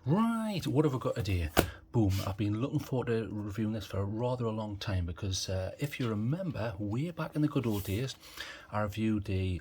Right, what have I got today? Boom, I've been looking forward to reviewing this for a rather long time because if you remember, way back in the good old days, I reviewed it's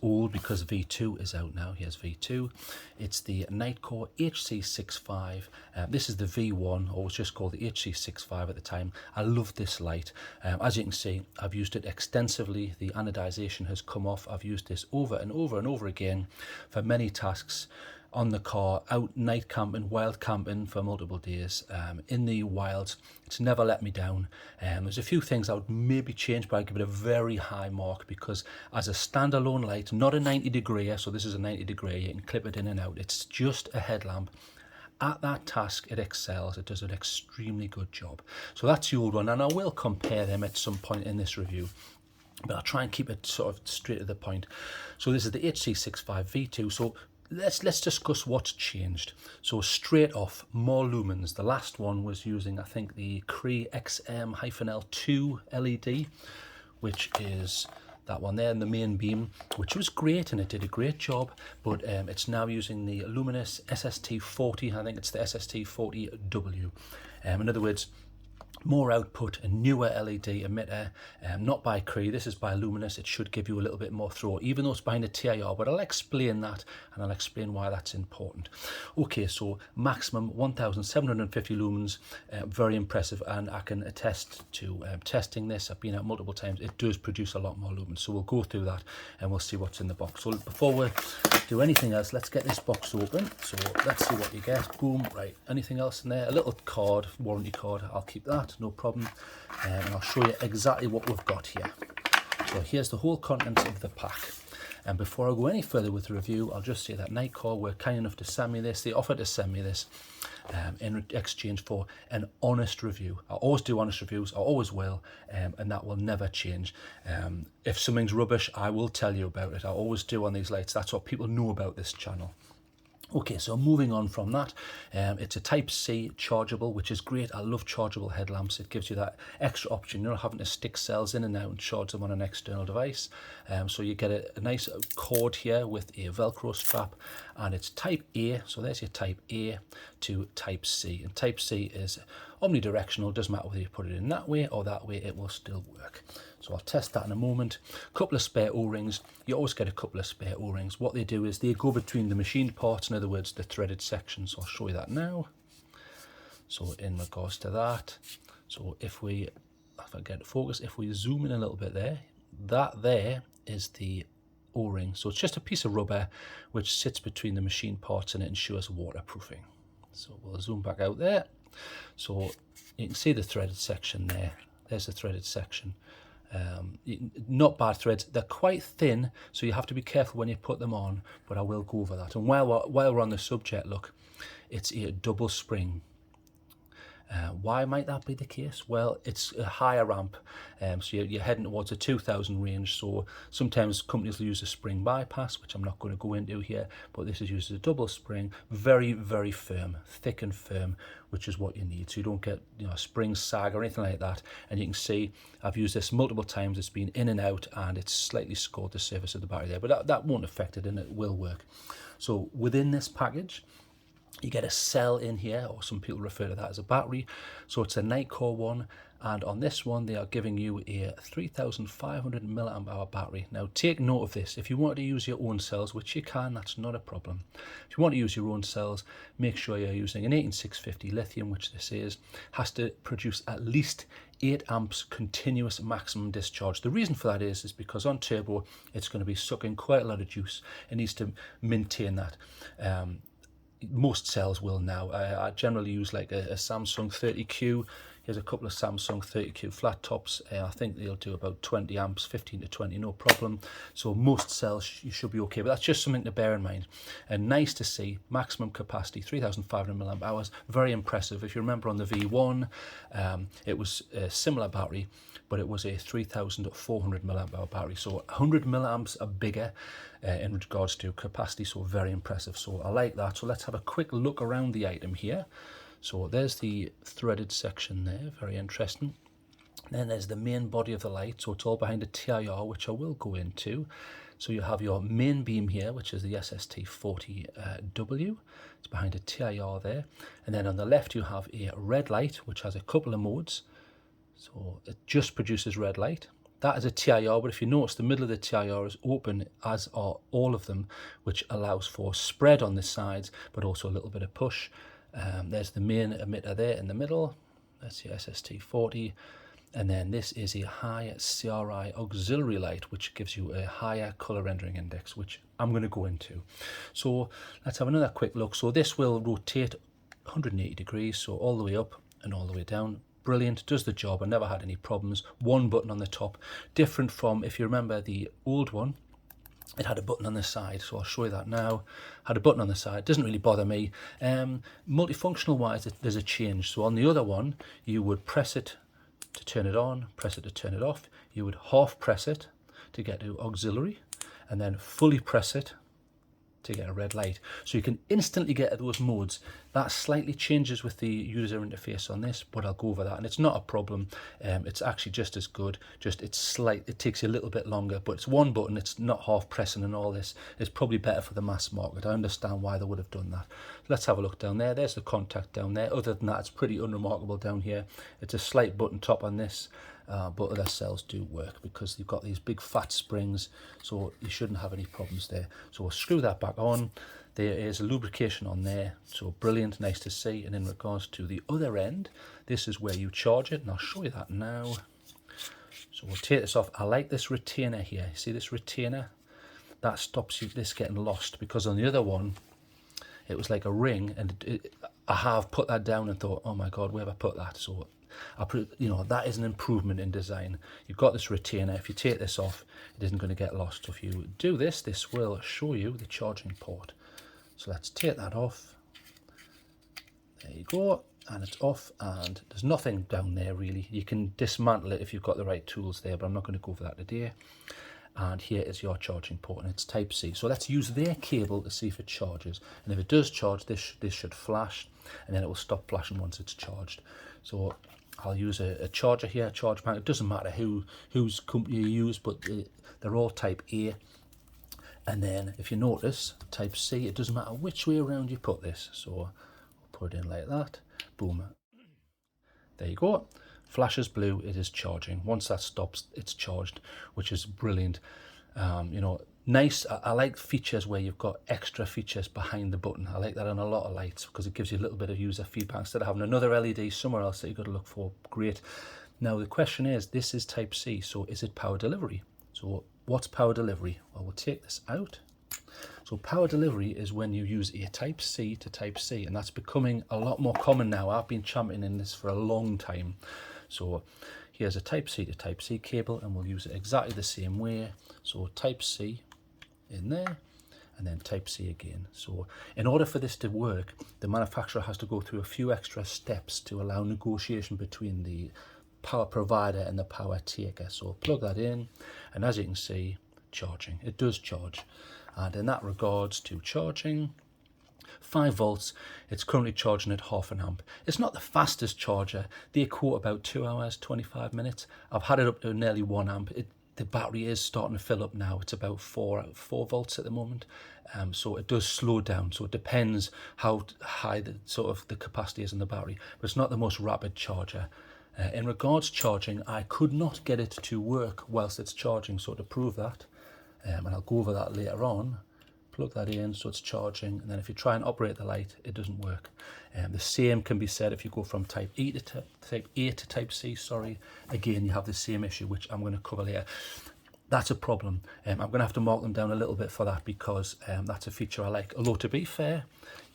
old because V2 is out now. Here's V2. It's the Nitecore HC65. This is the V1, or it's just called the HC65 at the time. I love this light. As you can see, I've used it extensively. The anodization has come off. I've used this over and over and over again for many tasks. On the car, out night camping, wild camping for multiple days, in the wilds. It's never let me down. There's a few things I would maybe change, but I'd give it a very high mark because as a standalone light, not a 90 degree, so this is a 90 degree, you can clip it in and out. It's just a headlamp. At that task, it excels. It does an extremely good job. So that's the old one, and I will compare them at some point in this review, but I'll try and keep it sort of straight to the point. So this is the HC65 V2. So let's discuss what's changed. So straight off, more lumens. The last one was using, I think, the CRI XM-L2 LED, which is that one there in the main beam, which was great and it did a great job, but it's now using the luminous SST40. I think it's the SST40W. In other words, more output, a newer LED emitter, not by CRI, this is by Luminous. It should give you a little bit more throw, even though it's behind a TIR, but I'll explain that and I'll explain why that's important. Okay, so maximum 1750 lumens, very impressive, and I can attest to testing this. I've been out multiple times. It does produce a lot more lumens, so we'll go through that and we'll see what's in the box. So before we do anything else, let's get this box open. So let's see what you get. Boom, right, anything else in there? A little card, warranty card, I'll keep that. No problem, and I'll show you exactly what we've got here. So here's the whole contents of the pack, and before I go any further with the review, I'll just say that Nitecore were kind enough to send me this. They offered to send me this in exchange for an honest review. I always do honest reviews, I always will, and that will never change. If something's rubbish, I will tell you about it. I always do on these lights. That's what people know about this channel. Okay, so moving on from that, it's a Type C Chargeable, which is great. I love chargeable headlamps. It gives you that extra option. You're not having to stick cells in and out and charge them on an external device. So you get a nice cord here with a Velcro strap, and it's Type A. So there's your Type A to Type C. And Type C is omnidirectional. Doesn't matter whether you put it in that way or that way, it will still work. So I'll test that in a moment. Couple of spare O-rings. You always get a couple of spare O-rings. What they do is they go between the machined parts, in other words, the threaded sections. So I'll show you that now. So in regards to that, so if I get to focus, if we zoom in a little bit there, that there is the O-ring. So it's just a piece of rubber which sits between the machined parts and it ensures waterproofing. So we'll zoom back out there. So you can see the threaded section there. There's the threaded section. Not bad threads. They're quite thin, so you have to be careful when you put them on, but I will go over that. And while we're on the subject, look, it's a double spring. Why might that be the case? Well, it's a higher amp, so you're heading towards a 2000 range, so sometimes companies will use a spring bypass, which I'm not going to go into here, but this is used as a double spring, very, very firm, thick and firm, which is what you need, so you don't get spring sag or anything like that. And you can see I've used this multiple times. It's been in and out, and it's slightly scored the surface of the battery there, but that won't affect it, and it will work. So within this package, you get a cell in here, or some people refer to that as a battery. So it's a Nitecore one, and on this one they are giving you a 3500 milliamp hour battery. Now take note of this. If you want to use your own cells, which you can, that's not a problem. If you want to use your own cells, make sure you're using an 18650 lithium, which this is, has to produce at least 8 amps continuous maximum discharge. The reason for that is because on turbo it's going to be sucking quite a lot of juice. It needs to maintain that. Most cells will now. I generally use like a Samsung 30Q. Here's a couple of Samsung 30Q flat tops. I think they'll do about 20 amps, 15 to 20, no problem. So most cells you should be okay, but that's just something to bear in mind. And nice to see, maximum capacity 3500 milliamp hours, very impressive. If you remember on the V1, it was a similar battery, but it was a 3400 milliamp hour battery, so 100 milliamps are bigger in regards to capacity, so very impressive. So I like that. So let's have a quick look around the item here. So there's the threaded section there, very interesting. Then there's the main body of the light, so it's all behind a TIR, which I will go into. So you have your main beam here, which is the SST40W. It's behind a TIR there. And then on the left you have a red light, which has a couple of modes. So it just produces red light. That is a TIR, but if you notice, the middle of the TIR is open, as are all of them, which allows for spread on the sides, but also a little bit of push. There's the main emitter there in the middle. That's the SST40. And then this is a high CRI auxiliary light, which gives you a higher color rendering index, which I'm going to go into. So let's have another quick look. So this will rotate 180 degrees, so all the way up and all the way down. Brilliant, does the job. I never had any problems. One button on the top, different from, if you remember the old one, it had a button on the side, so I'll show you that now. Had a button on the side, doesn't really bother me. Multifunctional wise, there's a change. So on the other one, you would press it to turn it on, press it to turn it off. You would half press it to get to auxiliary, and then fully press it to get a red light. So you can instantly get those modes. That slightly changes with the user interface on this, but I'll go over that, and it's not a problem. It's actually just as good, just it takes you a little bit longer, but it's one button, it's not half pressing and all this. It's probably better for the mass market. I understand why they would have done that. Let's have a look down there. There's the contact down there. Other than that, it's pretty unremarkable down here. It's a slight button top on this. But other cells do work because you've got these big fat springs, so you shouldn't have any problems there. So we'll screw that back on. There is a lubrication on there, so brilliant, nice to see. And in regards to the other end, this is where you charge it, and I'll show you that now. So we'll take this off. I like this retainer here. See this retainer? That stops this getting lost, because on the other one, it was like a ring, and I have put that down and thought, oh my God, where have I put that? So that is an improvement in design. You've got this retainer. If you take this off, it isn't going to get lost. So if you do this, this will show you the charging port. So let's take that off. There you go. And it's off, and there's nothing down there really. You can dismantle it if you've got the right tools there, but I'm not going to go over that today. And here is your charging port, and it's type C. So let's use their cable to see if it charges. And if it does charge, this should flash, and then it will stop flashing once it's charged. So I'll use a charger here, a charge bank. It doesn't matter whose company you use, but they're all type A. And then if you notice, type C, it doesn't matter which way around you put this. So we'll put it in like that. Boom. There you go. Flashes blue, it is charging. Once that stops, it's charged, which is brilliant. Nice. I like features where you've got extra features behind the button. I like that on a lot of lights because it gives you a little bit of user feedback instead of having another LED somewhere else that you've got to look for. Great. Now the question is, this is type C, so is it power delivery? So what's power delivery? Well, we'll take this out. So power delivery is when you use a type C to type C, and that's becoming a lot more common now. I've been championing this for a long time. So here's a type C to type C cable, and we'll use it exactly the same way. So type C in there, and then type C again. So in order for this to work, the manufacturer has to go through a few extra steps to allow negotiation between the power provider and the power taker. So plug that in, and as you can see, charging. It does charge. And in that regards to charging, 5 volts, it's currently charging at 0.5 amp. It's not the fastest charger. They quote about 2 hours, 25 minutes. I've had it up to nearly 1 amp. The battery is starting to fill up now. It's about 4 volts at the moment. So it does slow down. So it depends how high the capacity is in the battery. But it's not the most rapid charger. In regards charging, I could not get it to work whilst it's charging. So to prove that, and I'll go over that later on, plug that in so it's charging, and then if you try and operate the light, it doesn't work. The same can be said if you go from type A to type C, sorry. Again, you have the same issue, which I'm going to cover later. That's a problem. I'm going to have to mark them down a little bit for that, because that's a feature I like. Although, to be fair,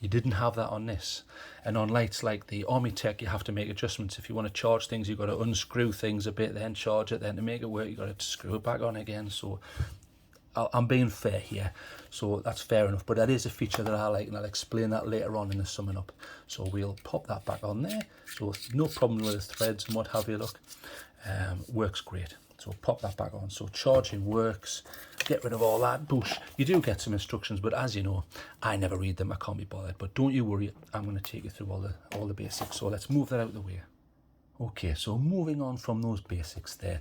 you didn't have that on this. And on lights like the Army Tech, you have to make adjustments. If you want to charge things, you've got to unscrew things a bit, then charge it, then to make it work, you've got to screw it back on again. So I'm being fair here, so that's fair enough, but that is a feature that I like, and I'll explain that later on in the summing up. So we'll pop that back on there. So no problem with the threads and what have you. Look, works great. So pop that back on. So charging works. Get rid of all that bush. You do get some instructions, but as you know, I never read them. I can't be bothered. But don't you worry, I'm going to take you through all the basics. So let's move that out of the way. Okay, so moving on from those basics there,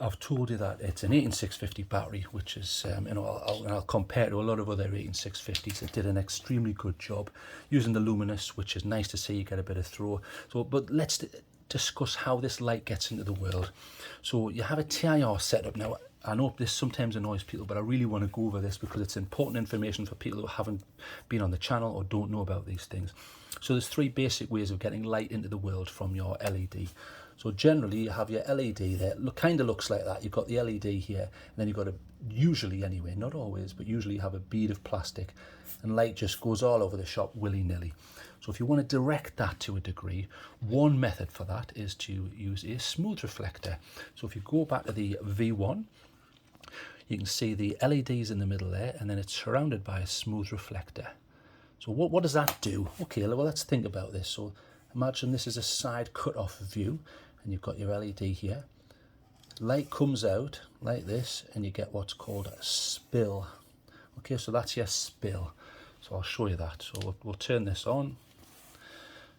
I've told you that it's an 18650 battery, which is, you know, I'll compare to a lot of other 18650s that did an extremely good job using the luminous, which is nice to see. You get a bit of throw. So, but let's discuss how this light gets into the world. So you have a TIR setup. Now, I know this sometimes annoys people, but I really want to go over this because it's important information for people who haven't been on the channel or don't know about these things. So there's three basic ways of getting light into the world from your LED. So generally you have your LED there, kind of looks like that. You've got the LED here, and then you've got usually anyway, not always, but usually you have a bead of plastic, and light just goes all over the shop willy-nilly. So if you want to direct that to a degree, one method for that is to use a smooth reflector. So if you go back to the V1, you can see the LEDs in the middle there, and then it's surrounded by a smooth reflector. So what does that do? Okay, well, let's think about this. So imagine this is a side cut-off view, and you've got your LED here. Light comes out like this, and you get what's called a spill. Okay, so that's your spill. So I'll show you that. So we'll turn this on.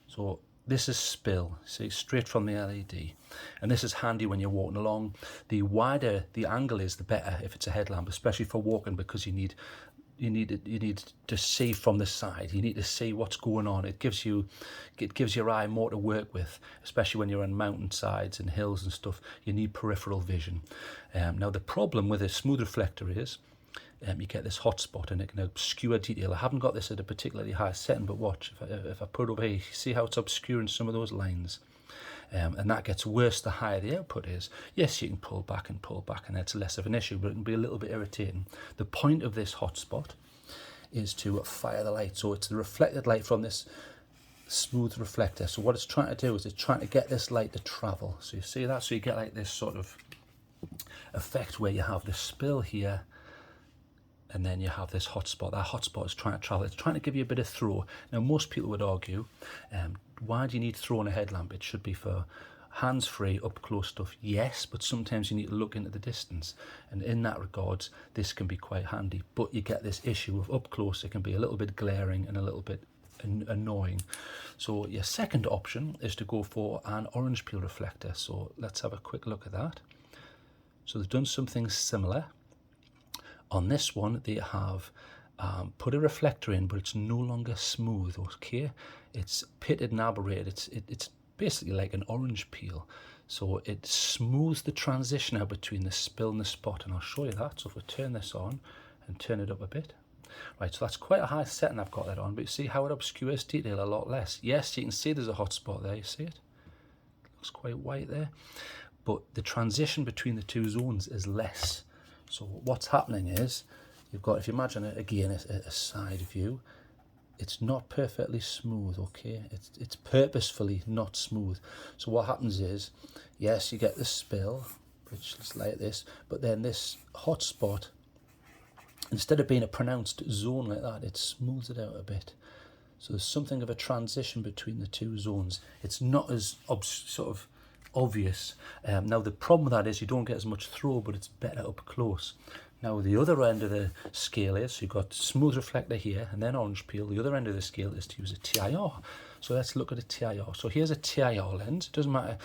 So this is spill, see, straight from the LED. And this is handy when you're walking along. The wider the angle is, the better if it's a headlamp, especially for walking, because you need to see from the side. You need to see what's going on. It gives your eye more to work with, especially when you're on mountain sides and hills and stuff. You need peripheral vision. Now the problem with a smooth reflector is you get this hot spot, and it can obscure detail. I haven't got this at a particularly high setting, but watch, if I put it over here, see how it's obscuring some of those lines. And that gets worse the higher the output is. Yes, you can pull back, and that's less of an issue, but it can be a little bit irritating. The point of this hotspot is to fire the light. So it's the reflected light from this smooth reflector. So what it's trying to do is it's trying to get this light to travel. So you see that? So you get like this sort of effect where you have the spill here, and then you have this hotspot. That hotspot is trying to travel. It's trying to give you a bit of throw. Now, most people would argue, why do you need throw on a headlamp? It should be for hands-free, up-close stuff. Yes, but sometimes you need to look into the distance. And in that regards, this can be quite handy. But you get this issue of up-close. It can be a little bit glaring and a little bit annoying. So your second option is to go for an orange peel reflector. So let's have a quick look at that. So they've done something similar. On this one, they have put a reflector in, but it's no longer smooth, okay? It's pitted and aberrated. It's basically like an orange peel. So it smooths the transition out between the spill and the spot, and I'll show you that. So if we turn this on and turn it up a bit. Right, so that's quite a high setting I've got that on, but you see how it obscures detail a lot less. Yes, you can see there's a hot spot there, you see it? Looks quite white there. But the transition between the two zones is less. So what's happening is, you've got, if you imagine it again, a side view, it's not perfectly smooth, okay? It's purposefully not smooth. So what happens is, yes, you get the spill, which is like this, but then this hot spot, instead of being a pronounced zone like that, it smooths it out a bit. So there's something of a transition between the two zones. It's not as sort of obvious. Now the problem with that is you don't get as much throw, but it's better up close. Now the other end of the scale is, so you've got smooth reflector here and then orange peel. The other end of the scale is to use a TIR. So let's look at a TIR. So here's a TIR lens. It doesn't matter,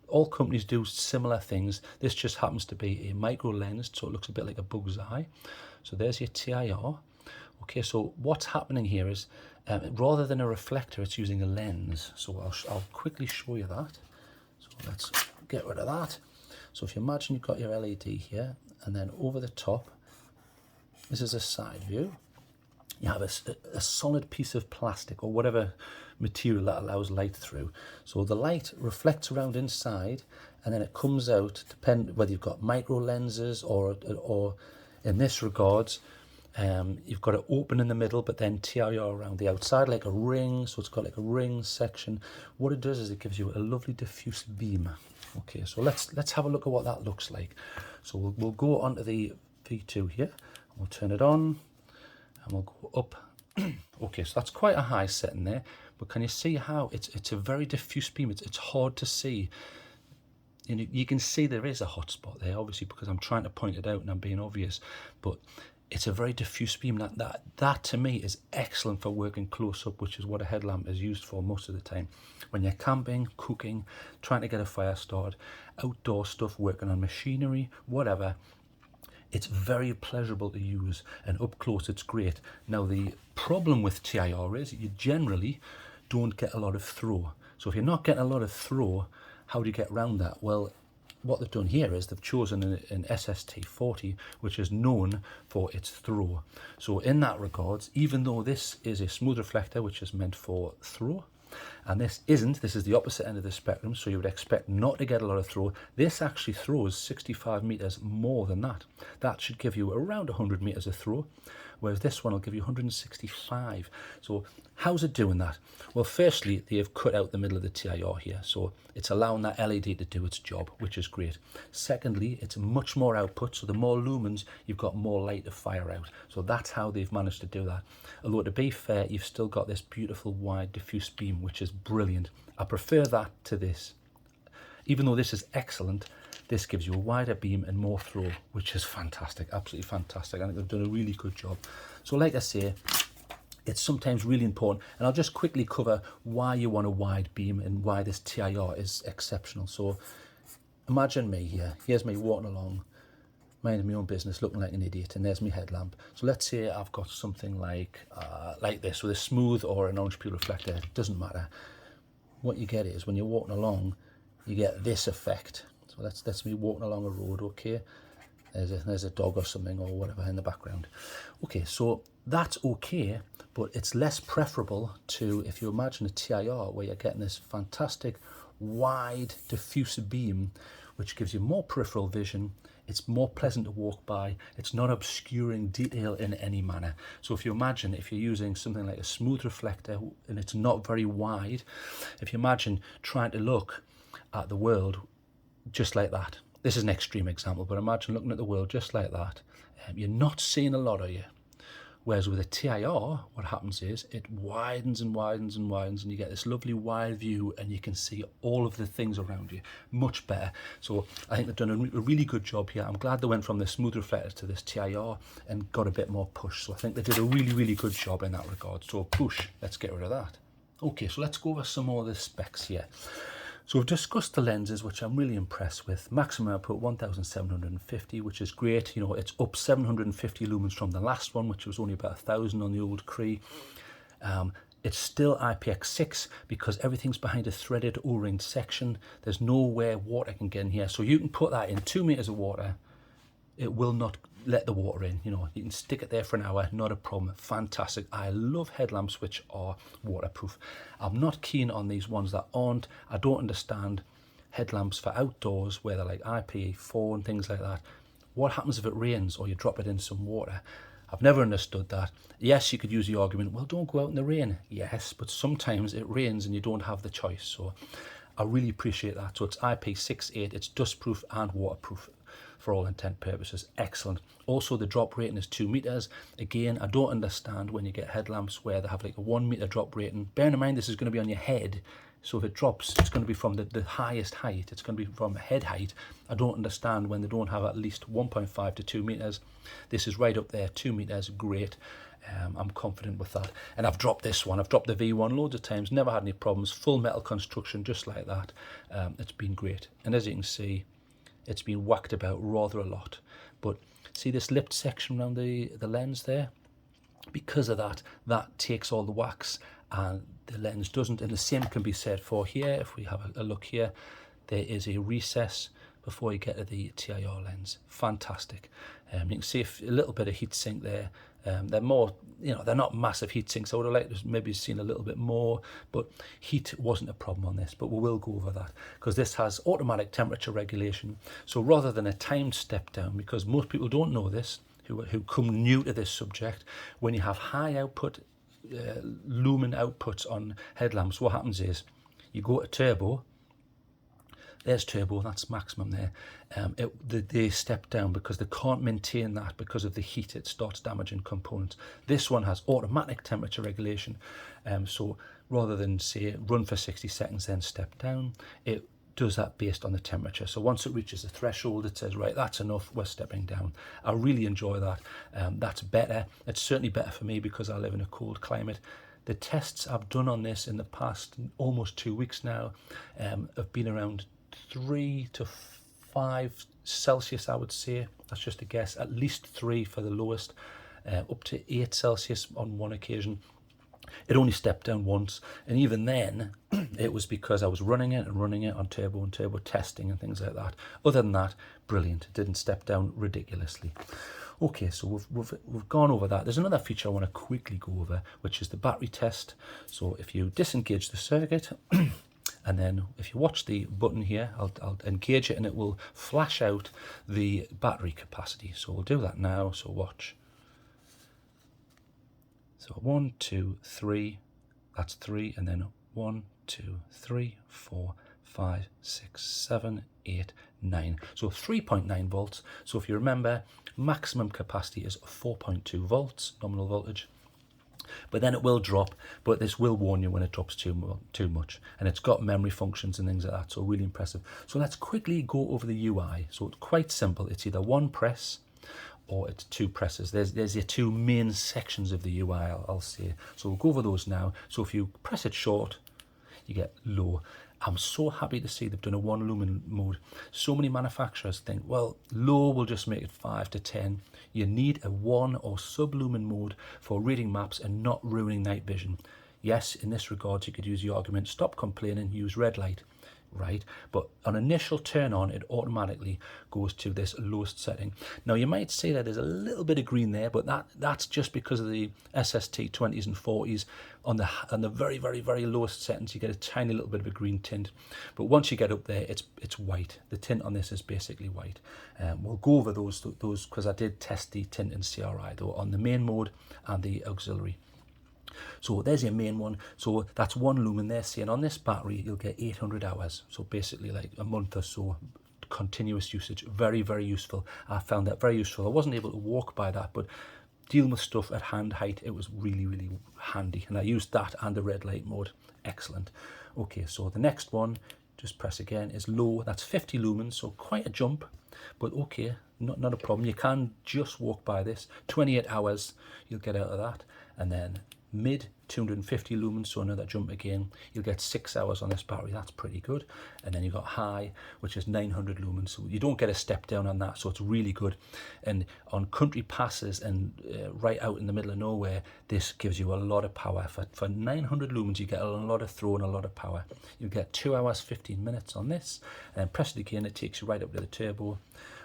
all companies do similar things. This just happens to be a micro lens, so it looks a bit like a bug's eye. So there's your TIR. Okay, so what's happening here is, rather than a reflector, it's using a lens. So I'll quickly show you that. So let's get rid of that. So if you imagine you've got your LED here, and then over the top, this is a side view. You have a solid piece of plastic or whatever material that allows light through. So the light reflects around inside, and then it comes out, depending whether you've got micro lenses or in this regards, you've got it open in the middle, but then TIR around the outside like a ring. So it's got like a ring section. What it does is it gives you a lovely diffuse beam. Okay, so let's have a look at what that looks like. So we'll go onto the V2 here, and we'll turn it on, and we'll go up. Okay, so that's quite a high setting there, but can you see how it's a very diffuse beam? It's hard to see. You can see there is a hot spot there, obviously, because I'm trying to point it out and I'm being obvious, but it's a very diffuse beam. That to me is excellent for working close up, which is what a headlamp is used for most of the time. When you're camping, cooking, trying to get a fire started, outdoor stuff, working on machinery, whatever, it's very pleasurable to use, and up close it's great. Now the problem with TIR is you generally don't get a lot of throw. So if you're not getting a lot of throw, how do you get around that? Well, what they've done here is they've chosen an SST40, which is known for its throw. So in that regards, even though this is a smooth reflector, which is meant for throw, and this isn't, this is the opposite end of the spectrum, so you would expect not to get a lot of throw, this actually throws 65 meters more than that. That should give you around 100 meters of throw, whereas this one will give you 165. So how's it doing that? Well, firstly, they have cut out the middle of the TIR here, so it's allowing that LED to do its job, which is great. Secondly, it's much more output, so the more lumens, you've got more light to fire out. So that's how they've managed to do that. Although to be fair, you've still got this beautiful wide diffuse beam, which is brilliant. I prefer that to this. Even though this is excellent, this gives you a wider beam and more throw, which is fantastic, absolutely fantastic. I think they've done a really good job. So like I say, it's sometimes really important, and I'll just quickly cover why you want a wide beam and why this TIR is exceptional. So imagine me here. Here's me walking along, minding my own business, looking like an idiot, and there's my headlamp. So let's say I've got something like this with a smooth or an orange peel reflector. It doesn't matter. What you get is when you're walking along, you get this effect. So that's me walking along a road, okay? There's a dog or something or whatever in the background. Okay, so that's okay, but it's less preferable to if you imagine a TIR where you're getting this fantastic wide diffuse beam, which gives you more peripheral vision. It's more pleasant to walk by. It's not obscuring detail in any manner. So if you imagine, if you're using something like a smooth reflector and it's not very wide, if you imagine trying to look at the world just like that. This is an extreme example, but imagine looking at the world just like that. You're not seeing a lot, are you? Whereas with a TIR, what happens is it widens and widens and widens, and you get this lovely wide view, and you can see all of the things around you much better. So I think they've done a really good job here. I'm glad they went from the smooth reflector to this TIR and got a bit more push. So I think they did a really, really good job in that regard. So push, let's get rid of that. Okay, so let's go over some more of the specs here. So we've discussed the lenses, which I'm really impressed with. Maximum output 1750, which is great. You know, it's up 750 lumens from the last one, which was only about 1,000 on the old CRI. It's still IPX6 because everything's behind a threaded O-ringed section. There's nowhere water can get in here. So you can put that in 2 meters of water. It will not let the water in. You know, you can stick it there for an hour, not a problem. Fantastic. I love headlamps which are waterproof. I'm not keen on these ones that aren't. I don't understand headlamps for outdoors where they're like IPA4 and things like that. What happens if it rains or you drop it in some water? I've never understood that. Yes, you could use the argument, well, don't go out in the rain. Yes, but sometimes it rains and you don't have the choice. So I really appreciate that. So it's IP68, it's dustproof and waterproof for all intent purposes. Excellent. Also, the drop rating is 2 meters. Again, I don't understand when you get headlamps where they have like a 1 meter drop rating. Bearing in mind, this is going to be on your head. So if it drops, it's going to be from the highest height. It's going to be from head height. I don't understand when they don't have at least 1.5 to 2 meters. This is right up there, 2 meters, great. I'm confident with that. And I've dropped this one. I've dropped the V1 loads of times, never had any problems. Full metal construction, just like that. It's been great. And as you can see, it's been whacked about rather a lot. But see this lipped section around the lens there? Because of that, that takes all the wax and the lens doesn't. And the same can be said for here. If we have a look here, there is a recess before you get to the TIR lens. Fantastic. You can see a little bit of heat sink there. They're more, you know, they're not massive heat sinks. I would have liked to maybe seen a little bit more, but heat wasn't a problem on this. But we will go over that because this has automatic temperature regulation. So rather than a timed step down, because most people don't know this, who come new to this subject, when you have high output lumen outputs on headlamps, what happens is you go to turbo. There's turbo, that's maximum there. They step down because they can't maintain that because of the heat. It starts damaging components. This one has automatic temperature regulation. So rather than say run for 60 seconds then step down, it does that based on the temperature. So once it reaches the threshold, it says, right, that's enough, we're stepping down. I really enjoy that. That's better. It's certainly better for me because I live in a cold climate. The tests I've done on this in the past almost 2 weeks now have been around 3 to 5 Celsius, I would say. That's just a guess. At least 3 for the lowest, up to 8 Celsius on one occasion. It only stepped down once, and even then it was because I was running it on turbo and turbo testing and things like that. Other than that, brilliant. It didn't step down ridiculously. Okay, so we've gone over that. There's another feature I want to quickly go over, which is the battery test. So if you disengage the circuit and then if you watch the button here, I'll engage it and it will flash out the battery capacity. So we'll do that now. So watch. So 1, 2, 3, that's 3, and then 1, 2, 3, 4, 5, 6, 7, 8, 9. So 3.9 volts. So if you remember, maximum capacity is 4.2 volts, nominal voltage. But then it will drop, but this will warn you when it drops too much. And it's got memory functions and things like that, so really impressive. So let's quickly go over the UI. So it's quite simple. It's either one press or it's 2 presses. There's your 2 main sections of the UI, I'll say. So we'll go over those now. So if you press it short, you get low. I'm so happy to see they've done a 1 lumen mode. So many manufacturers think, well, low will just make it 5 to 10. You need a 1 or sub-lumen mode for reading maps and not ruining night vision. Yes, in this regard, you could use the argument, stop complaining, use red light. Right, but on initial turn on, it automatically goes to this lowest setting. Now you might say that there's a little bit of green there, but that's just because of the SST 20s and 40s. On the very, very, very lowest settings, you get a tiny little bit of a green tint, but once you get up there, it's white. The tint on this is basically white. We'll go over those because I did test the tint in CRI though on the main mode and the auxiliary. So there's your main one. So that's 1 lumen there, saying on this battery you'll get 800 hours. So basically like a month or so continuous usage. Very, very useful. I found that very useful. I wasn't able to walk by that, but dealing with stuff at hand height, it was really, really handy. And I used that and the red light mode. Excellent. Okay, so the next one, just press again, is low. That's 50 lumens, so quite a jump, but okay, not a problem. You can just walk by this. 28 hours you'll get out of that. And then mid 250 lumens, so another jump again. You'll get 6 hours on this battery. That's pretty good. And then you've got high, which is 900 lumens, so you don't get a step down on that, so it's really good. And on country passes and right out in the middle of nowhere, this gives you a lot of power. For 900 lumens you get a lot of throw and a lot of power. You get 2 hours 15 minutes on this, and press it again, it takes you right up to the turbo.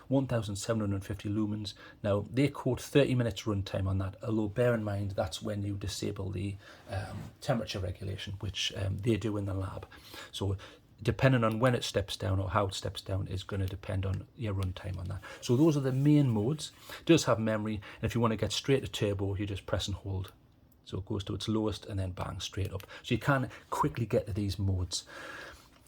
1750 lumens. Now they quote 30 minutes runtime on that, although bear in mind that's when you disable the temperature regulation, which they do in the lab. So depending on when it steps down or how it steps down is going to depend on your runtime on that. So those are the main modes. It does have memory, and if you want to get straight to turbo, you just press and hold. So it goes to its lowest and then bang, straight up. So you can quickly get to these modes.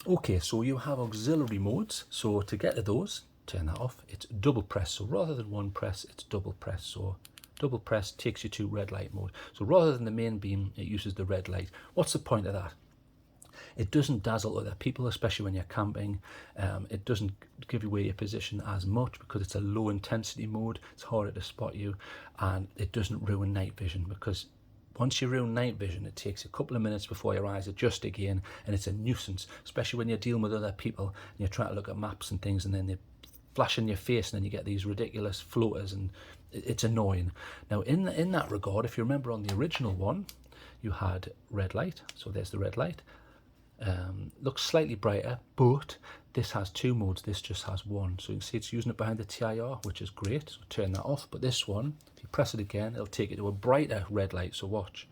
Okay, so you have auxiliary modes. So to get to those, turn that off, it's double press. So rather than 1 press, it's double press. So double press takes you to red light mode. So rather than the main beam, it uses the red light. What's the point of that? It doesn't dazzle other people, especially when you're camping. It doesn't give away your position as much because it's a low intensity mode. It's harder to spot you, and it doesn't ruin night vision, because once you ruin night vision, it takes a couple of minutes before your eyes adjust again, and it's a nuisance, especially when you're dealing with other people and you're trying to look at maps and things, and then they flash in your face and then you get these ridiculous floaters, and it's annoying. Now in that regard, if you remember on the original one, you had red light. So there's the red light. Looks slightly brighter, but this has 2 modes. This just has 1. So you can see it's using it behind the TIR, which is great. So turn that off. But this one, if you press it again, it'll take it to a brighter red light. So watch.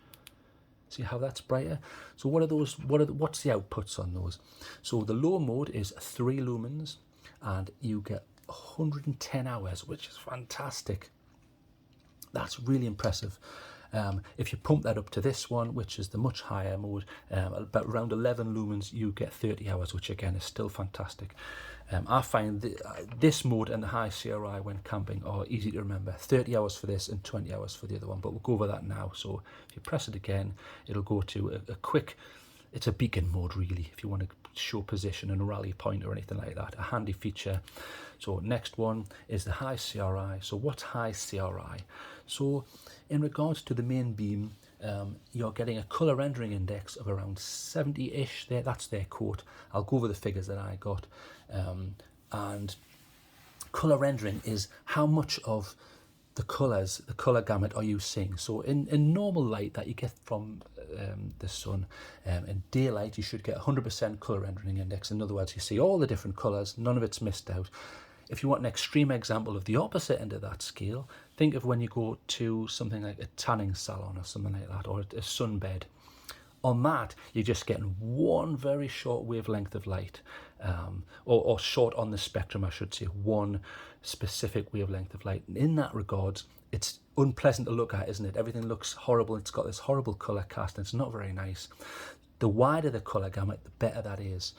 See how that's brighter? So what are those? What's the outputs on those? So the low mode is 3 lumens, and you get 110 hours, which is fantastic. That's really impressive. If you pump that up to this one, which is the much higher mode, about around 11 lumens, you get 30 hours, which again is still fantastic. I find this mode and the high CRI when camping are easy to remember. 30 hours for this and 20 hours for the other one, but we'll go over that now. So if you press it again, it'll go to a quick it's a beacon mode really, if you want to show position and rally point or anything like that. A handy feature. So next one is the high CRI. So what's high CRI? So in regards to the main beam, you're getting a color rendering index of around 70-ish. There, that's their quote. I'll go over the figures that I got. And color rendering is how much of the colors, the color gamut are you seeing. So in normal light that you get from the sun, in daylight you should get 100% color rendering index. In other words, you see all the different colors, none of it's missed out. If you want an extreme example of the opposite end of that scale, think of when you go to something like a tanning salon or something like that, or a sunbed. On that, you're just getting one very short wavelength of light, or short on the spectrum, I should say, one specific wavelength of light. And in that regard, it's unpleasant to look at, isn't it? Everything looks horrible. It's got this horrible color cast, and it's not very nice. The wider the color gamut, the better that is.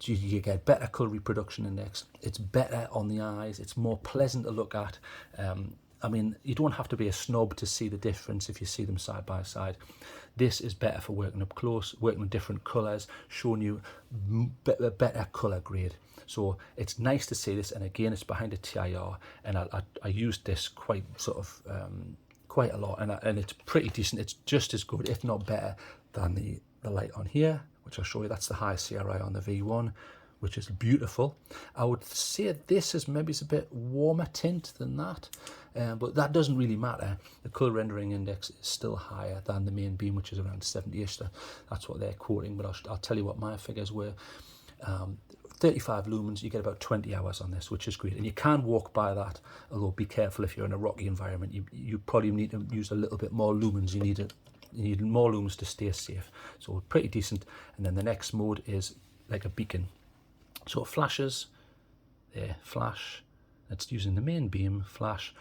You get better color reproduction index. It's better on the eyes. It's more pleasant to look at. I mean, you don't have to be a snob to see the difference if you see them side by side. This is better for working up close, working with different colours, showing you a better colour grade. So it's nice to see this, and again, it's behind a TIR, and I used this quite a lot, and it's pretty decent. It's just as good, if not better, than the light on here, which I'll show you. That's the high CRI on the V1, which is beautiful. I would say this is maybe a bit warmer tint than that, but that doesn't really matter. The color rendering index is still higher than the main beam, which is around 70-ish. That's what they're quoting, but I'll tell you what my figures were. 35 lumens, you get about 20 hours on this, which is great. And you can walk by that, although be careful if you're in a rocky environment. You probably need to use a little bit more lumens. You need more lumens to stay safe. So pretty decent. And then the next mode is like a beacon. So it flashes, there, flash. It's using the main beam, flash,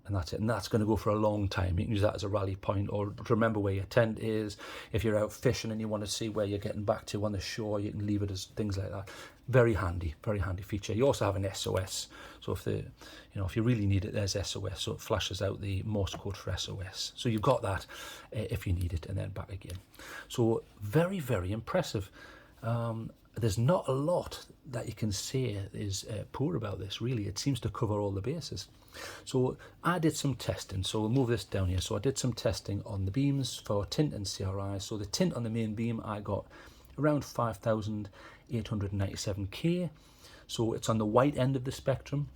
and that's it. And that's going to go for a long time. You can use that as a rally point, or remember where your tent is. If you're out fishing and you want to see where you're getting back to on the shore, you can leave it as things like that. Very handy feature. You also have an SOS. So if you really need it, there's SOS. So it flashes out the Morse code for SOS. So you've got that if you need it, and then back again. So very, very impressive. There's not a lot that you can say is poor about this, really. It seems to cover all the bases. So I did some testing. So we'll move this down here. So I did some testing on the beams for tint and CRI. So the tint on the main beam, I got around 5,897K. So it's on the white end of the spectrum.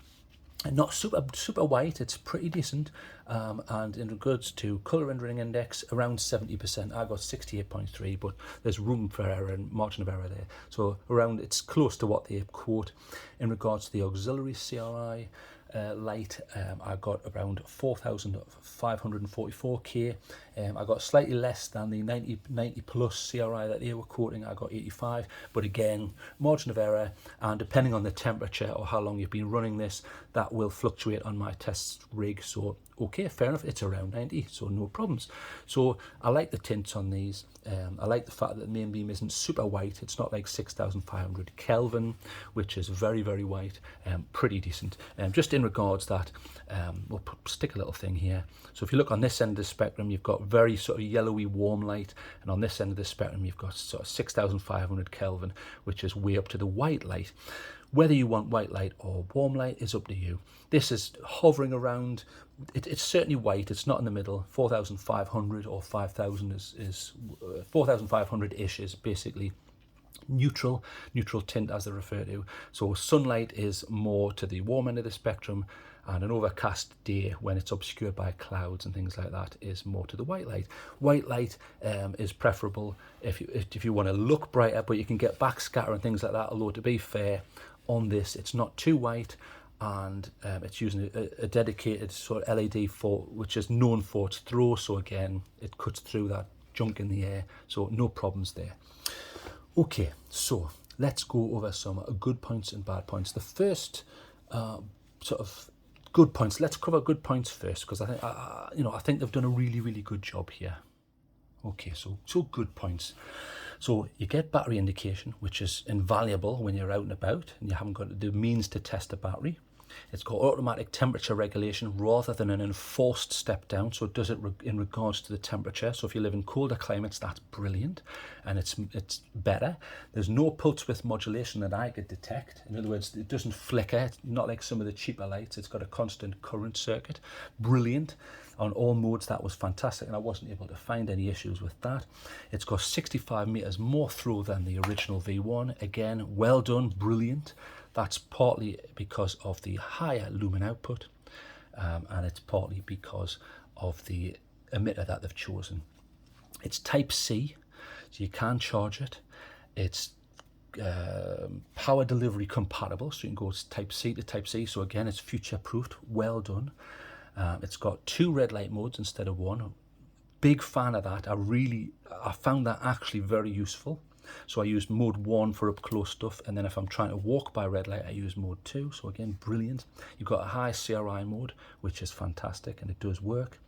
And not super white, it's pretty decent. And in regards to color rendering index, around 70%. I got 68.3, but there's room for error and margin of error there. So it's close to what they quote. In regards to the auxiliary CRI light, I got around 4,544K. I got slightly less than the 90 plus CRI that they were quoting. I got 85, but again, margin of error, and depending on the temperature or how long you've been running this, that will fluctuate on my test rig. So okay, fair enough, it's around 90, so no problems. So I like the tints on these. I like the fact that the main beam isn't super white. It's not like 6,500 Kelvin, which is very, very white. Pretty decent. Just in regards that, we'll stick a little thing here. So if you look on this end of the spectrum, you've got very sort of yellowy warm light, and on this end of the spectrum, you've got sort of 6,500 Kelvin, which is way up to the white light. Whether you want white light or warm light is up to you. This is hovering around, it's certainly white, it's not in the middle. 4,500 or 5,000 is 4,500-ish is basically neutral tint, as they refer to. So sunlight is more to the warm end of the spectrum, and an overcast day when it's obscured by clouds and things like that is more to the white light. White light is preferable if you want to look brighter, but you can get backscatter and things like that. Although to be fair, on this it's not too white, and it's using a dedicated sort of LED which is known for its throw. So again, it cuts through that junk in the air, so no problems there. Okay, so let's go over some good points and bad points. The first sort of good points. Let's cover good points first, because I think they've done a really, really good job here. Okay, so good points. So you get battery indication, which is invaluable when you're out and about and you haven't got the means to test a battery. It's got automatic temperature regulation rather than an enforced step down, so it does it in regards to the temperature. So if you live in colder climates, that's brilliant, and it's better. There's no pulse width modulation that I could detect. In other words, it doesn't flicker. It's not like some of the cheaper lights. It's got a constant current circuit. Brilliant. On all modes, that was fantastic, and I wasn't able to find any issues with that. It's got 65 meters more through than the original V1. Again, well done, brilliant. That's partly because of the higher lumen output, and it's partly because of the emitter that they've chosen. It's Type C, so you can charge it. It's power delivery compatible, so you can go Type C to Type C. So again, it's future proofed. Well done. It's got 2 red light modes instead of 1. Big fan of that. I found that actually very useful. So I used mode 1 for up close stuff, and then if I'm trying to walk by red light, I use mode 2. So again, brilliant. You've got a high CRI mode, which is fantastic, and it does work.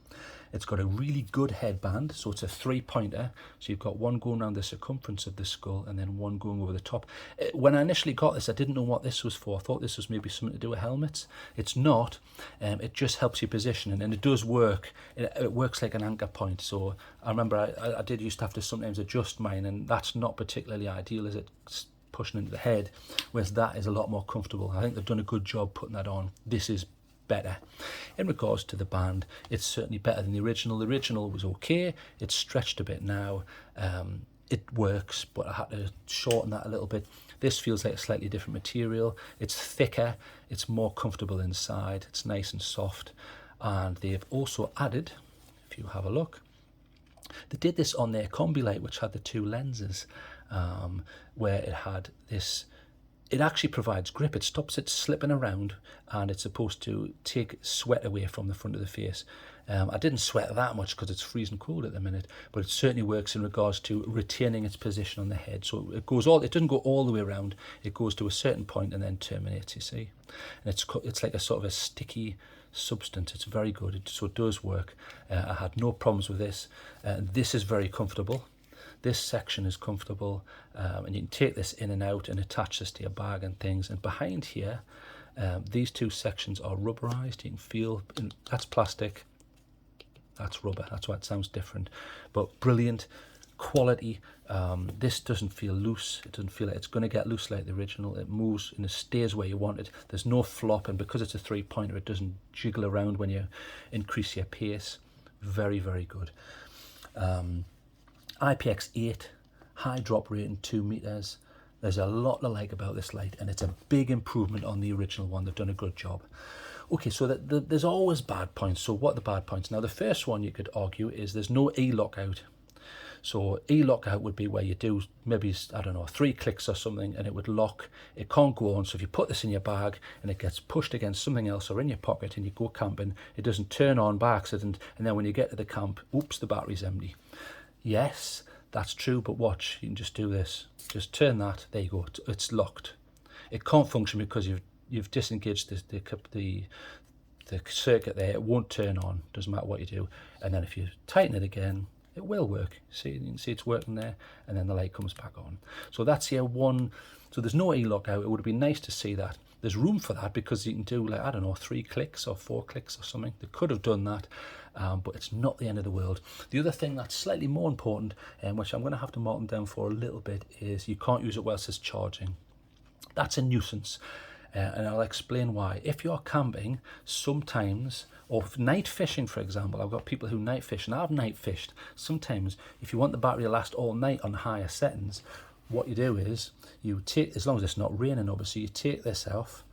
It's got a really good headband, so it's a 3-pointer. So you've got one going around the circumference of the skull and then one going over the top. When I initially got this, I didn't know what this was for. I thought this was maybe something to do with helmets. It's not. It just helps you position, and it does work. It works like an anchor point. So I remember I did used to have to sometimes adjust mine, and that's not particularly ideal, is it? Pushing into the head, whereas that is a lot more comfortable. I think they've done a good job putting that on. This is better. In regards to the band, it's certainly better than the original. The original was okay. It's stretched a bit now. It works, but I had to shorten that a little bit. This feels like a slightly different material. It's thicker. It's more comfortable inside. It's nice and soft. And they've also added, if you have a look, they did this on their combi light, which had the 2 lenses, where it had this. It actually provides grip. It stops it slipping around, and it's supposed to take sweat away from the front of the face. I didn't sweat that much because it's freezing cold at the minute, but it certainly works in regards to retaining its position on the head. So it doesn't go all the way around. It goes to a certain point and then terminates, you see. And it's like a sort of a sticky substance. It's very good. So it does work. I had no problems with this. This is very comfortable. This section is comfortable, and you can take this in and out and attach this to your bag and things. And behind here, these 2 sections are rubberized. You can feel, that's plastic, that's rubber. That's why it sounds different, but brilliant quality. This doesn't feel loose. It doesn't feel like it's going to get loose like the original. It moves and it stays where you want it. There's no flop, and because it's a 3-pointer, it doesn't jiggle around when you increase your pace. Very, very good. IPX8, high drop rating, 2 meters. There's a lot to like about this light, and it's a big improvement on the original one. They've done a good job. Okay, so there's always bad points. So what are the bad points? Now, the first one you could argue is there's no E-lockout. So E-lockout would be where you do maybe, I don't know, 3 clicks or something, and it would lock. It can't go on. So if you put this in your bag and it gets pushed against something else or in your pocket and you go camping, it doesn't turn on by accident. And then when you get to the camp, oops, the battery's empty. Yes, that's true, but watch, you can just do this. Just turn that, there you go, it's locked. It can't function because you've disengaged the circuit there. It won't turn on, doesn't matter what you do. And then if you tighten it again, it will work. See, you can see it's working there, and then the light comes back on. So that's here one. So there's no E-lockout. It would have been nice to see that. There's room for that because you can do, like, I don't know, 3 clicks or 4 clicks or something. They could have done that. But it's not the end of the world. The other thing that's slightly more important, which I'm going to have to mark them down for a little bit, is you can't use it whilst it's charging. That's a nuisance, and I'll explain why. If you're camping, sometimes, or night fishing, for example, I've got people who night fish, and I've night fished. Sometimes, if you want the battery to last all night on higher settings, what you do is you take, as long as it's not raining, obviously, you take this off,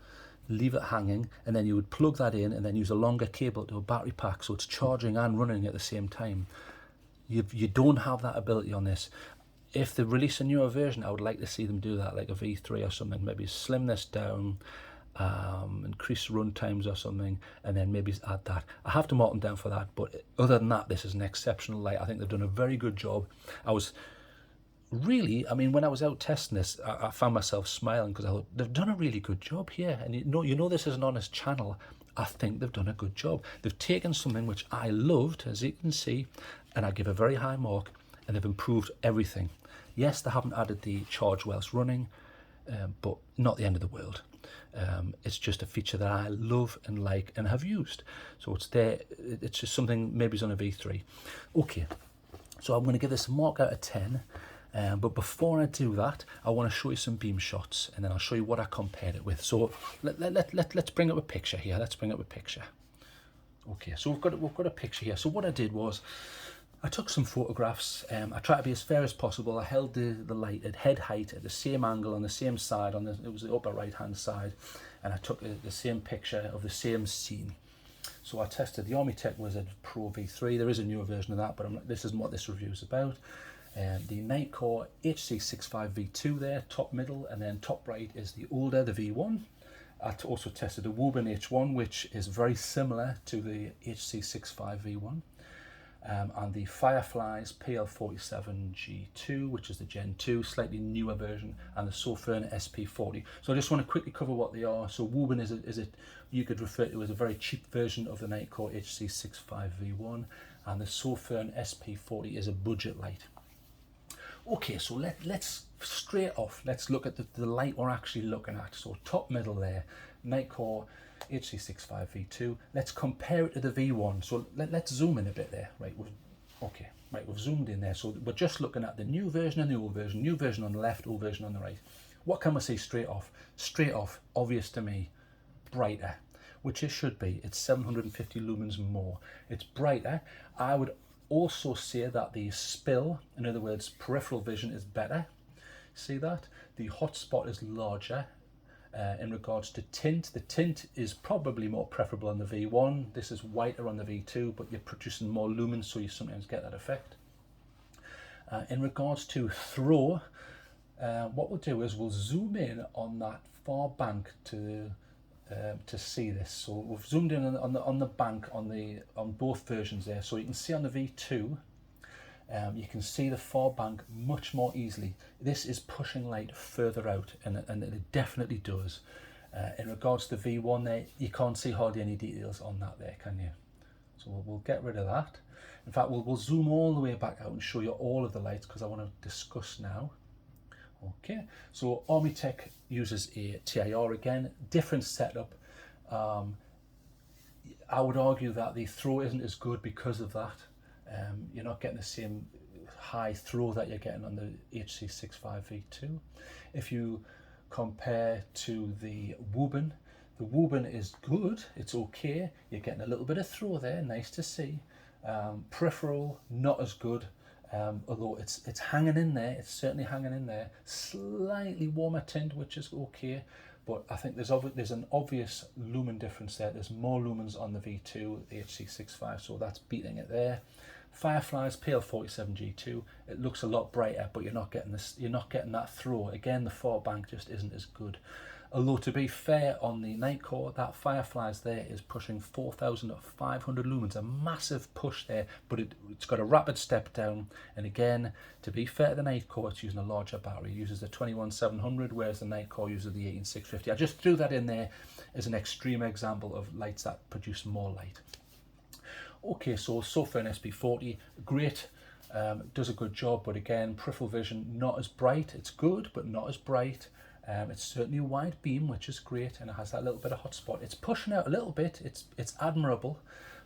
leave it hanging, and then you would plug that in and then use a longer cable to a battery pack so it's charging and running at the same time. You don't have that ability on this. If they release a newer version, I would like to see them do that, like a V3 or something. Maybe slim this down, increase run times or something, and then maybe add that. I have to mark them down for that, but other than that, this is an exceptional light. I think they've done a very good job. Really, I mean, when I was out testing this, I found myself smiling because I thought they've done a really good job here. And you know this is an honest channel. I think they've done a good job. They've taken something which I loved, as you can see, and I give a very high mark, and they've improved everything. Yes, they haven't added the charge whilst running, but not the end of the world. It's just a feature that I love and like and have used. So it's there. It's just something maybe it's on a V3. Okay, so I'm going to give this a mark out of 10. But before I do that, I want to show you some beam shots, and then I'll show you what I compared it with. So let's bring up a picture here. Let's bring up a picture. Okay, so we've got a picture here. So what I did was, I took some photographs. I tried to be as fair as possible. I held the light at head height at the same angle on the same side. It was the upper right hand side, and I took the same picture of the same scene. So I tested the Armitech Wizard Pro V3. There is a newer version of that, but this isn't what this review is about. The Nitecore HC65 V2 there, top middle, and then top right is the older, the V1. I also tested the Woburn H1, which is very similar to the HC65 V1. And the Fireflies PL47 G2, which is the Gen 2, slightly newer version, and the Sofern SP40. So I just want to quickly cover what they are. So Woburn you could refer to as a very cheap version of the Nitecore HC65 V1, and the Sofern SP40 is a budget light. Okay, so let's straight off, let's look at the light we're actually looking at. So top middle there, Nitecore HC65 V2. Let's compare it to the V1. So let's zoom in a bit there. Right, we've zoomed in there. So we're just looking at the new version and the old version. New version on the left, old version on the right. What can we see straight off? Straight off, obvious to me, brighter, which it should be. It's 750 lumens more. It's brighter. I would also say that the spill, in other words, peripheral vision, is better. See that? The hotspot is larger. In regards to tint, the tint is probably more preferable on the V1. This is whiter on the V2, but you're producing more lumens, so you sometimes get that effect. In regards to throw, what we'll do is we'll zoom in on that far bank to see this. So we've zoomed in on the bank on both versions there. So you can see on the V2, you can see the far bank much more easily. This is pushing light further out, and it definitely does. In regards to the V1 there, you can't see hardly any details on that there, can you? So we'll get rid of that. In fact, we'll zoom all the way back out and show you all of the lights, because I want to discuss now. Okay, so Armitech uses a TIR again, different setup. I would argue that the throw isn't as good because of that. You're not getting the same high throw that you're getting on the HC65 V2. If you compare to the Woburn is good, it's okay. You're getting a little bit of throw there, nice to see. Peripheral, not as good. Although it's hanging in there, it's certainly hanging in there. Slightly warmer tint, which is okay, but I think there's an obvious lumen difference there. There's more lumens on the V2, the HC65, so that's beating it there. Fireflies PL47 G2, it looks a lot brighter, but you're not getting that throw. Again, the far bank just isn't as good. Although, to be fair, on the Nitecore, that Fireflies there is pushing 4,500 lumens, a massive push there, but it's got a rapid step down. And again, to be fair to the Nitecore, it's using a larger battery. It uses the 21700, whereas the Nitecore uses the 18650. I just threw that in there as an extreme example of lights that produce more light. Okay, so Sofern SP40, great. Does a good job, but again, peripheral vision not as bright. It's good, but not as bright. It's certainly a wide beam, which is great, and it has that little bit of hotspot. It's pushing out a little bit. It's admirable,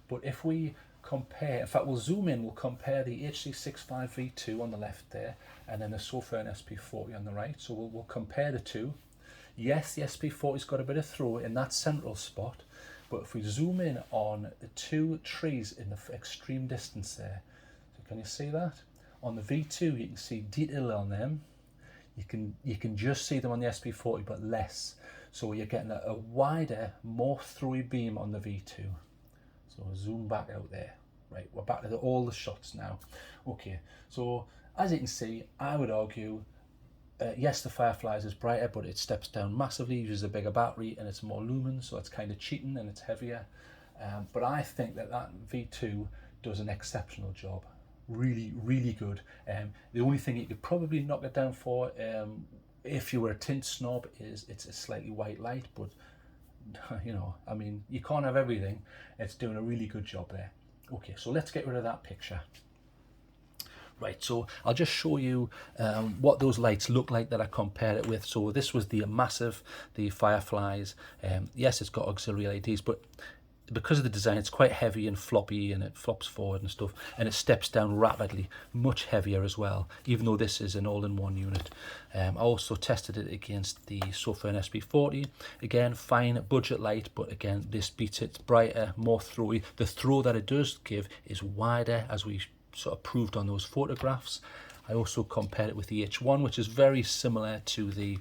but if we compare, in fact, we'll zoom in. We'll compare the HC65 V2 on the left there, and then the Sofern SP40 on the right. So we'll compare the two. Yes, the SP40's got a bit of throw in that central spot, but if we zoom in on the two trees in the extreme distance there, so can you see that? On the V2, you can see detail on them. You can just see them on the SP40, but less. So you're getting a wider, more throwy beam on the V2. So I'll zoom back out there. Right, we're back to all the shots now. Okay, so as you can see, I would argue, yes, the Fireflies is brighter, but it steps down massively, uses a bigger battery, and it's more lumens, so it's kind of cheating and it's heavier. But I think that V2 does an exceptional job. Really, really good. The only thing you could probably knock it down for, if you were a tint snob, is it's a slightly white light, but you know, I mean, you can't have everything. It's doing a really good job there. Okay, so let's get rid of that picture. Right, so I'll just show you what those lights look like that I compared it with. So this was the massive, the Fireflies. Yes, it's got auxiliary LEDs, but because of the design, it's quite heavy and floppy, and it flops forward and stuff, and it steps down rapidly, much heavier as well, even though this is an all-in-one unit. I also tested it against the Sofirn SB40. Again, fine budget light, but again, this beats it. It's brighter, more throwy. The throw that it does give is wider, as we sort of proved on those photographs. I also compared it with the H1, which is very similar to the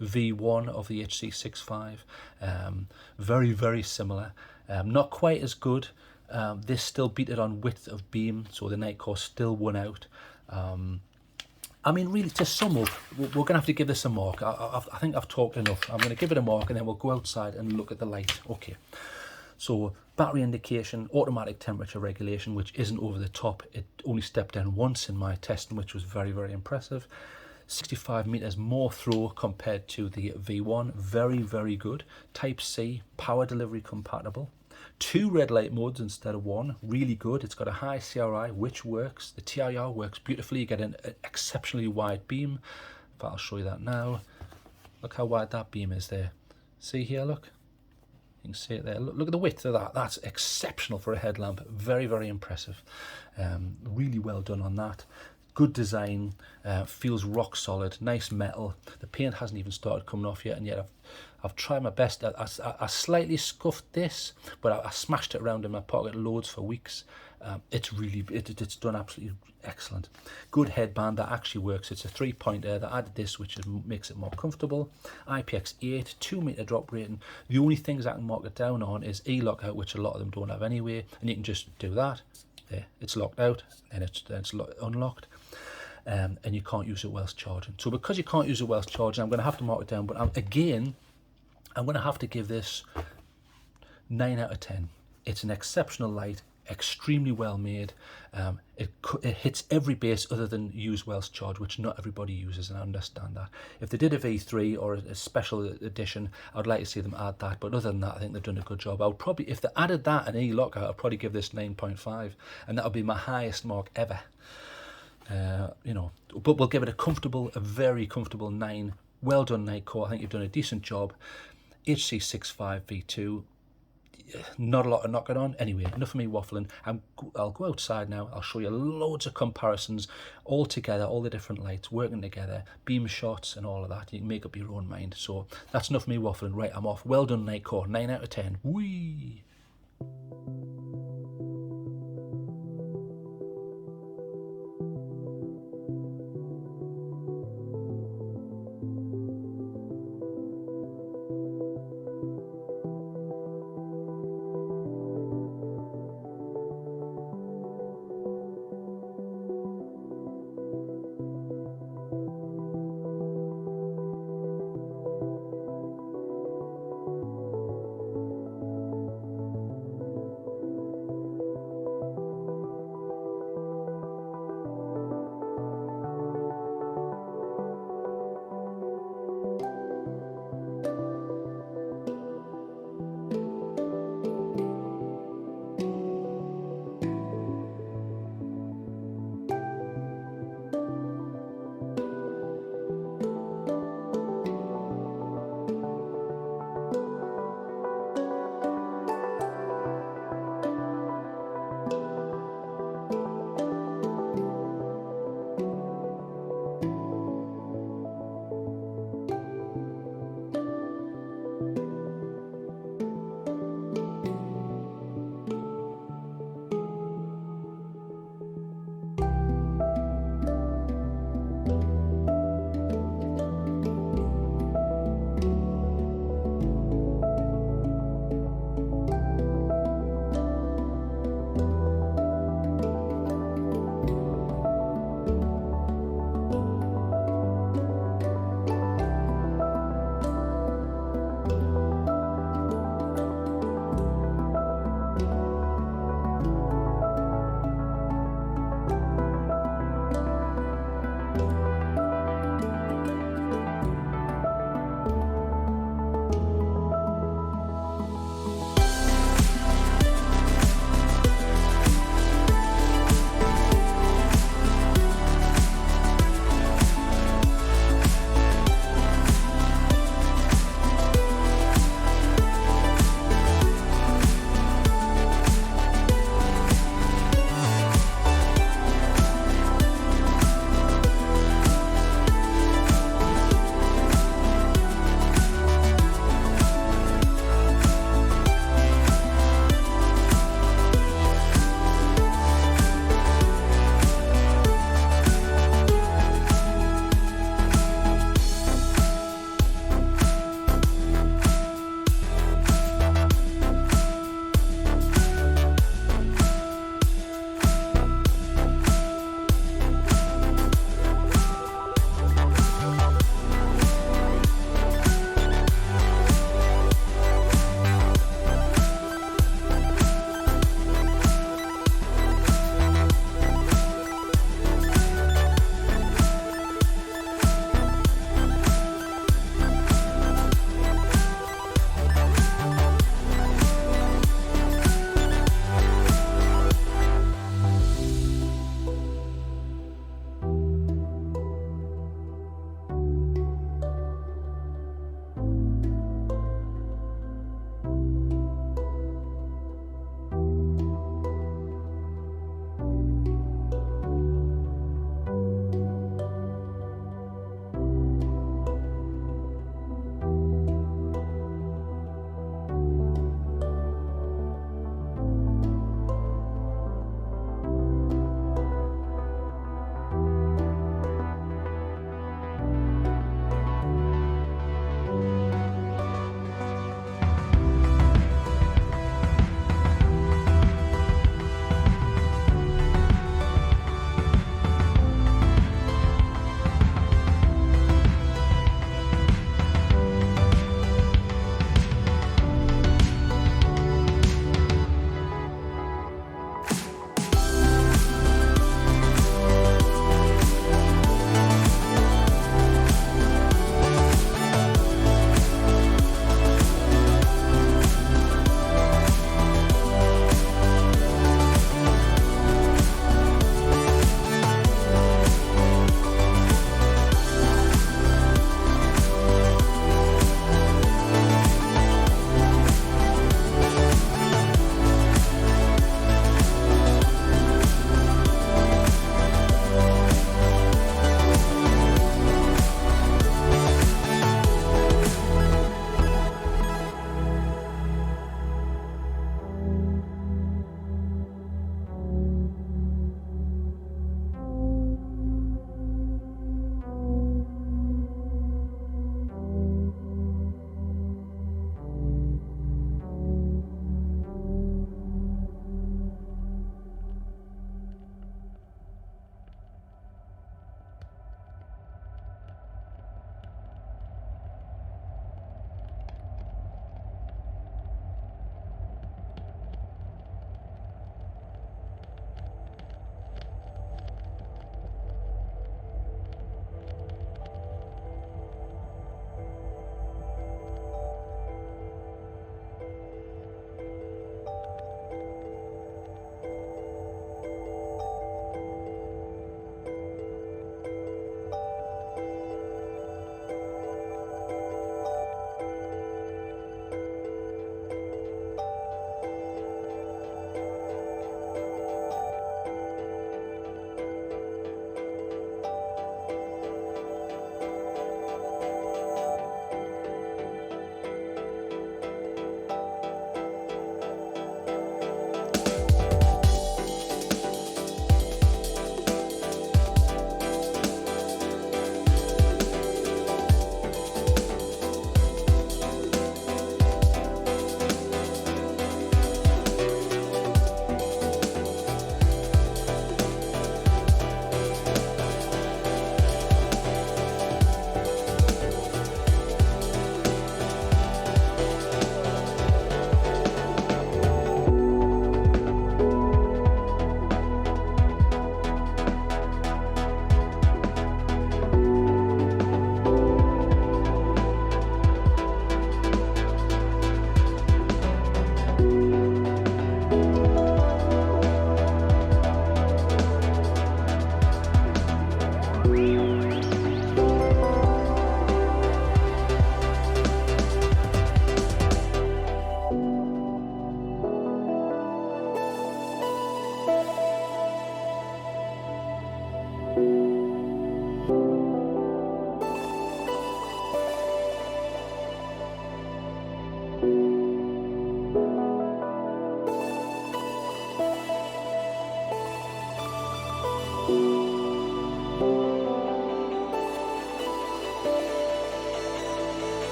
V1 of the HC65. Very, very similar. Not quite as good. This still beat it on width of beam, so the Nitecore still won out. I mean, really, to sum up, we're going to have to give this a mark. I think I've talked enough. I'm going to give it a mark, and then we'll go outside and look at the light. Okay. So battery indication, automatic temperature regulation, which isn't over the top. It only stepped down once in my testing, which was very, very impressive. 65 meters more throw compared to the V1. Very, very good. Type C, power delivery compatible. 2 red light modes instead of 1. Really good. It's got a high CRI, which works. The TIR works beautifully. You get an exceptionally wide beam. But I'll show you that now. Look how wide that beam is there. See here, look. You can see it there. Look at the width of that. That's exceptional for a headlamp. Very, very impressive. Really well done on that. Good design. Feels rock solid. Nice metal. The paint hasn't even started coming off yet, and yet I've tried my best. I slightly scuffed this, but I smashed it around in my pocket loads for weeks. It's done absolutely excellent. Good headband that actually works. It's a 3-pointer that added this, which makes it more comfortable. IPX8, 2 meter drop rating. The only things I can mark it down on is E-lockout, which a lot of them don't have anyway, and you can just do that. There, it's locked out, and it's unlocked. And you can't use it whilst charging. So because you can't use it whilst charging, I'm going to have to mark it down, but I'm going to have to give this 9 out of 10. It's an exceptional light, extremely well made. It hits every base other than use whilst charged, which not everybody uses, and I understand that. If they did a V3 or a special edition, I'd like to see them add that, but other than that, I think they've done a good job. I would probably, if they added that and E-lockout, I'd probably give this 9.5, and that would be my highest mark ever. You know, but we'll give it a very comfortable 9. Well done, Nitecore. I think you've done a decent job. HC65 V2. Not a lot of knocking on. Anyway, enough of me waffling. I'll go outside now. I'll show you loads of comparisons all together, all the different lights working together, beam shots and all of that. You can make up your own mind. So that's enough of me waffling. Right, I'm off. Well done, Nitecore. 9 out of 10. Whee!